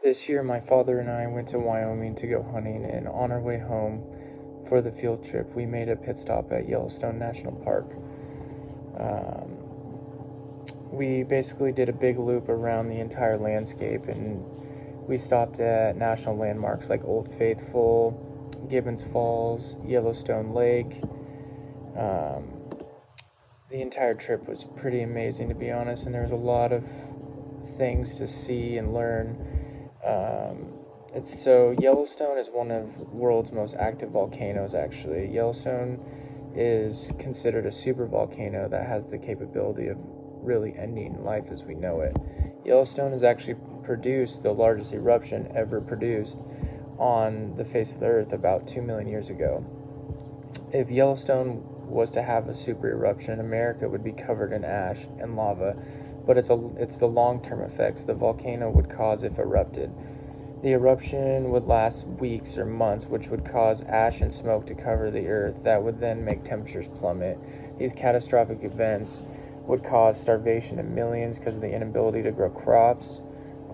This year, my father and I went to Wyoming to go hunting, and on our way home for the field trip, we made a pit stop at Yellowstone National Park. We basically did a big loop around the entire landscape, and we stopped at national landmarks like Old Faithful, Gibbons Falls, Yellowstone Lake. The entire trip was pretty amazing, to be honest, and there was a lot of things to see and learn. Yellowstone is one of the world's most active volcanoes, actually. Yellowstone is considered a super volcano that has the capability of really ending life as we know it. Yellowstone has actually produced the largest eruption ever produced on the face of the earth about 2 million years ago. If Yellowstone was to have a super eruption, America would be covered in ash and lava, but it's the long-term effects the volcano would cause if erupted. The eruption would last weeks or months, which would cause ash and smoke to cover the earth. That would then make temperatures plummet. These catastrophic events would cause starvation of millions because of the inability to grow crops.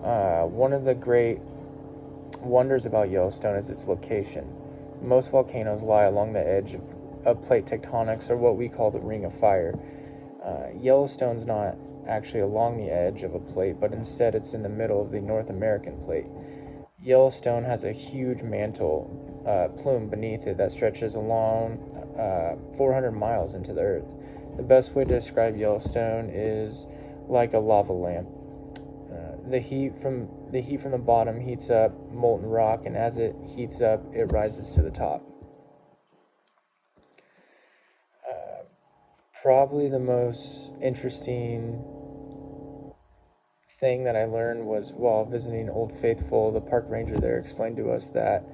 One of the great wonders about Yellowstone is its location. Most volcanoes lie along the edge of plate tectonics, or what we call the Ring of Fire. Yellowstone's not actually along the edge of a plate, but instead it's in the middle of the North American plate. Yellowstone has a huge mantle plume beneath it that stretches along 400 miles into the earth. The best way to describe Yellowstone is like a lava lamp. The heat from the bottom heats up molten rock, and as it heats up, it rises to the top. Probably the most interesting thing that I learned was while visiting Old Faithful. The park ranger there explained to us that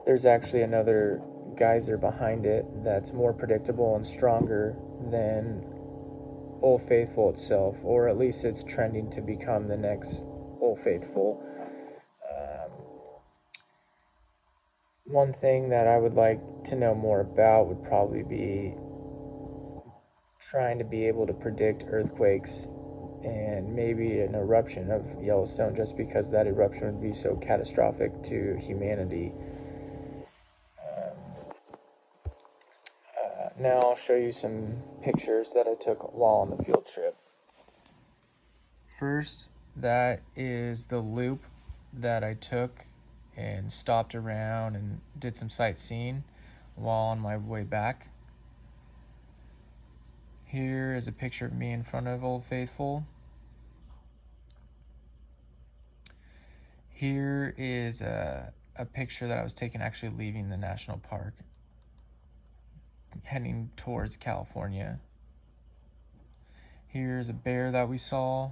there's actually another geyser behind it that's more predictable and stronger than Old Faithful itself, or at least it's trending to become the next Old Faithful. One thing that I would like to know more about would probably be trying to be able to predict earthquakes and maybe an eruption of Yellowstone, just because that eruption would be so catastrophic to humanity. Now I'll show you some pictures that I took while on the field trip. First, that is the loop that I took and stopped around and did some sightseeing while on my way back. Here is a picture of me in front of Old Faithful. Here is a picture that I was taking actually leaving the national park, heading towards California. Here's a bear that we saw.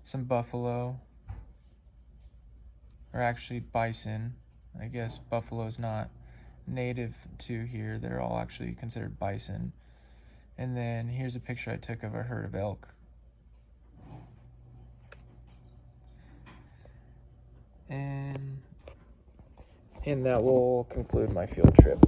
Some buffalo, or actually bison. I guess buffalo's not native to here. They're all actually considered bison. And then here's a picture I took of a herd of elk. And that will conclude my field trip.